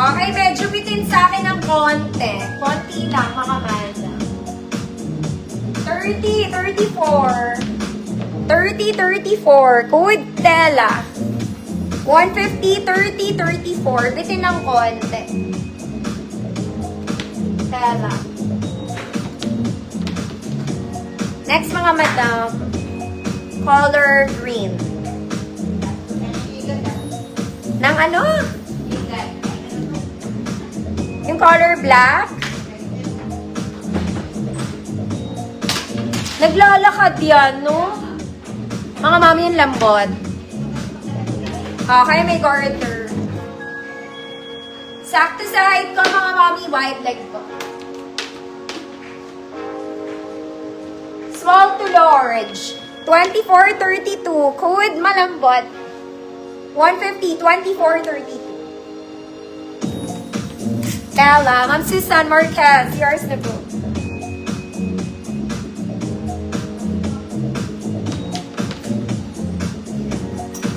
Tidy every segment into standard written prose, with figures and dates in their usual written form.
Okay, medyo bitin sa akin ng konti. Konti lang, mga Amanda. 30, 34. 30, 34. Code Tela. 150, 30, 34. Bitin ng konti. Tela. Next, mga madam. Color green. Nang ano? Yung color black? Naglalakad yan, no? Mga mami yung lambot. Okay, may garter. Sakto sa height ko, mga mami, wide leg ko. Small to large. 24, 32. Code malambot. 150, 24, 32. Tela, Ma'am Susan Marquez, yours na po.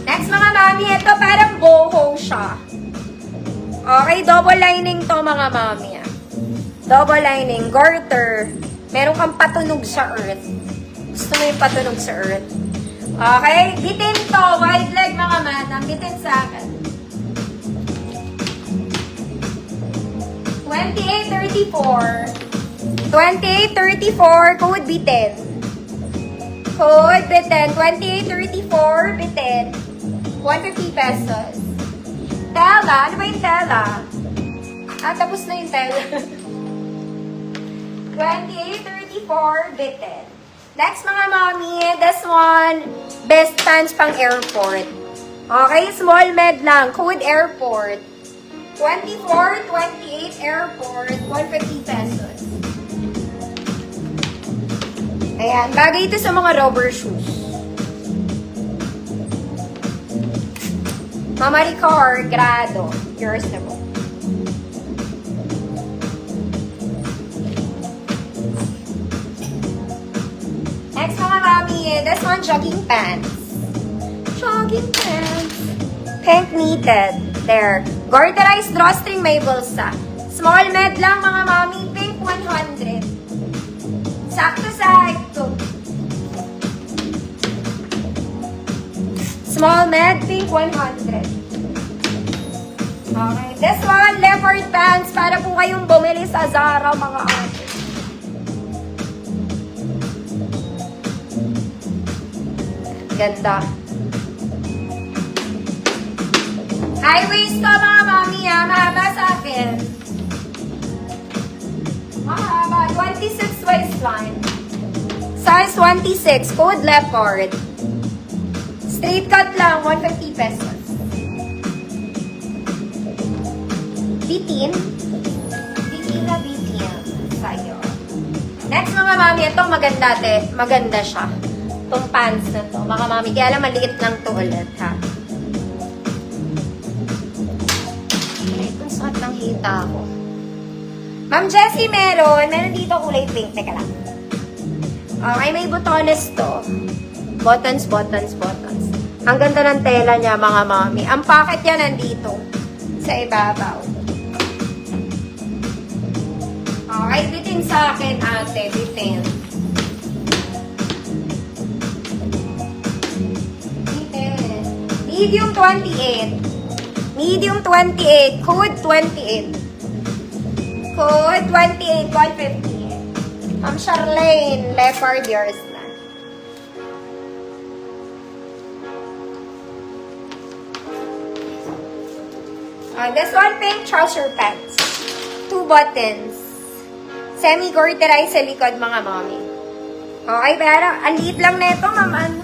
Next, mga mami, ito parang boho siya. Okay, double lining to, mga mami. Double lining, garter. Meron kang patunog sa earth. Gusto mo yung patunog sa earth? Okay, bitin to, wide leg, mga madam. Bitin sa akin. 2834. 2834, code bitin. Code bitin. 2834, bitin. 150 pesos. Tela, ano ba yung tela? Tapos na yung tela. 2834, bitin. Next, mga mommy, this one, best pants pang airport. Okay, small med lang. Code airport. 24, 28 airport, 150 pesos. Ayan, bagay ito sa mga rubber shoes. Mama Ricard, grado. Yours na po. Next, mga mami, this one, jogging pants. Jogging pants. Pink knitted. There. Garterized drawstring may bulsa. Small med lang, mga mami. Pink 100. Sakto sa ito. Small med, pink 100. Okay. This one, leopard pants. Para po kayong bumili sa Zara, mga ate. Ganda. High waist ko, mga mami, mahaba sa akin. Mahaba. 26 waistline. Size 26. Code leopard. Straight cut lang. 150 pesos. Bitin. Bitin na bitin. Sa'yo. Next, mga mami, itong maganda, te. Maganda siya. Itong pants na to. Mga mami, kaya lang maliit lang to ulit, ha. Ng hita ko. Ma'am Jessie, meron dito kulay pink. Teka lang. Okay, may butones to. Buttons, buttons, buttons. Ang ganda ng tela niya, mga mami. Ang packet niya nandito. Sa ibabaw. Okay, bitin sa akin, ate. Bitin. Bitin. Medium 28. Medium 28. Code 28. Code 28. 150. Ma'am Charlene. Leopard yours na. This one, pink trouser pants. 2 buttons. Semi-garterized sa likod, mga mommy. Okay, pero ang liit lang na ito, ma'am.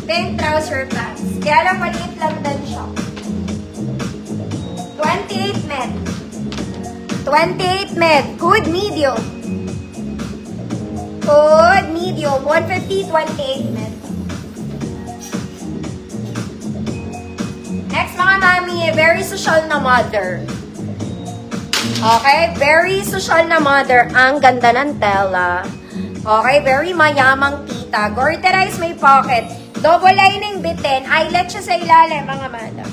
Pink trouser pants. Kaya lang maliit lang din siya. 28 med. 28 med. Good medium. Good medium. 150, 28 med. Next, mga mami, very social na mother. Okay? Very social na mother. Ang ganda ng tela. Okay? Very mayamang tita. Garterized, may pocket. Double lining bitin. Eyelet siya sa ilalim, mga madam.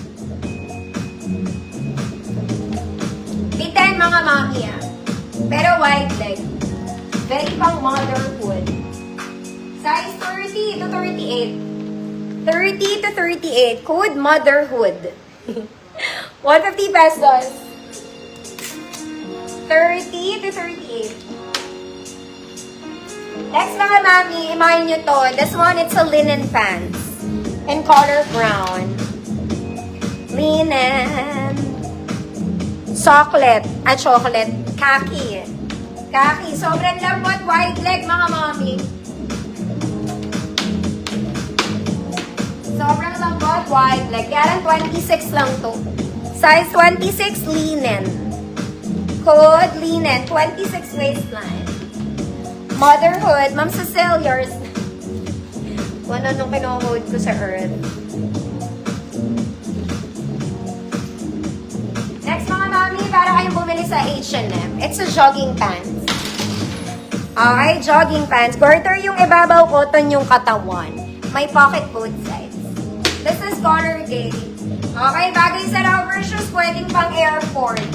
10 mga mami ah. Pero wide leg. Very pang motherhood. Size 30 to 38. 30 to 38. Code motherhood. 150 pesos. 30 to 38. Next mga mami, imahin nyo to. This one, it's a linen pants. In color brown. Linen. Chocolate. Chocolate. Khaki. Khaki. Sobrang lambot. Wide leg mga mami. Sobrang lambot. Wide leg. Kaya lang 26 lang to. Size 26 linen. Code linen. 26 waistline. Motherhood. Ma'am Cecil, yours. Kung ano nung kino-hold ko sa earth. Next mga mami, para kayong bumili sa H&M. It's a jogging pants. Okay, jogging pants. Garter yung ibabaw, cotton yung katawan. May pocket both sides. This is color gay. Okay, bagay sa rubber shoes, pwedeng pang airport.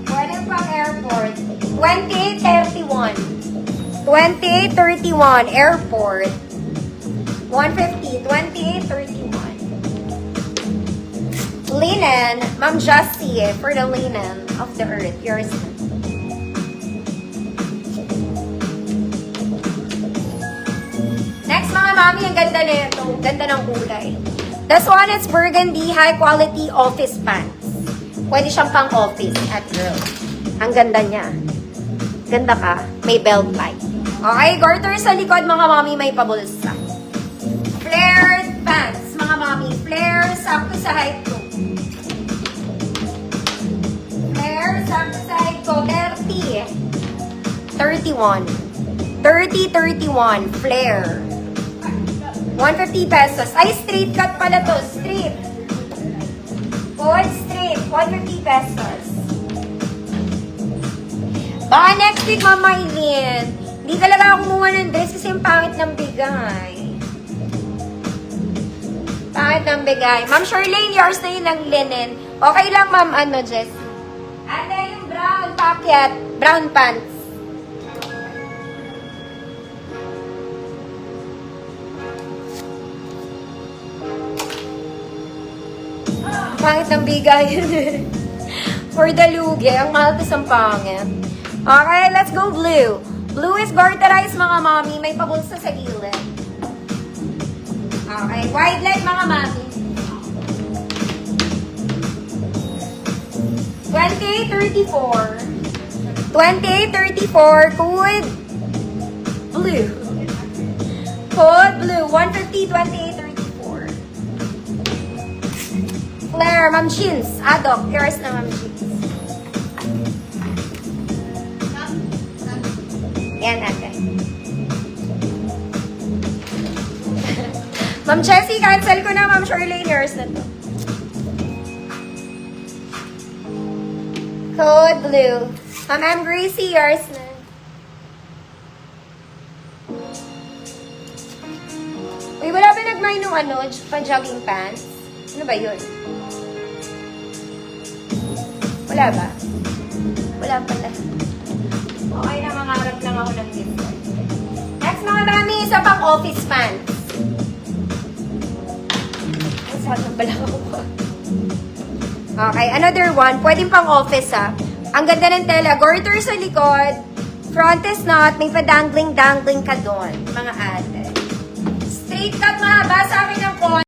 Pwedeng pang airport. 28.31. 28.31, airport. 150, 28.31. Linen, Ma'am Justy for the linen of the earth. Yours. Next mga mami, ang ganda na ito. Ganda ng kulay. This one is burgundy, high quality office pants. Pwede siyang pang office at girl. Ang ganda niya. Ganda ka. May belt light. Okay, garter sa likod mga mami, may pabulsa. Flared pants, mga mami. Flare, sakto sa height ko. Flare, sakto sa height ko. 30. 31. 30-31. Flare. 150 pesos. Ay, straight cut pala to. Straight. Good straight. 150 pesos. Baka next week, Mama Eileen. Hindi talaga ako kumuha ng dress kasi yung pangit ng bigay. Pangit ng bigay. Ma'am Charlene, yours na yun ng linen. Okay lang, Ma'am, Jess. Ate, yung brown packet. Brown pants. Pangit ng bigay. For the lugi. Ang mahal tas ang pangit. Okay, let's go blue. Blue is garterized, mga mami. May pabulsa sa gilid. Okay, wide leg, mga mami. 28-34. 28-34. Code blue. Code blue. 150, 28-34. Claire, Ma'am Jeans. Adok. Yours na, Ma'am Jeans. Yan natin. Ma'am Jessie, cancel ko na. Ma'am Charlene, yours na to. Code blue. Ma'am Gracie, yours na. Uy, wala ba nag-mine nung pa-jogging pants? Ano ba yun? Wala ba? Wala pala. Okay na, mangarap lang ako ng gift. Next mga mami, isa pang office pants. Ay, saan ang bala ko? Okay, another one. Pwedeng pang office ha. Ang ganda ng tela. Garter sa likod. Front is not. May pa-dangling-dangling ka doon. Mga ate. Straight cut mahaba sa akin ng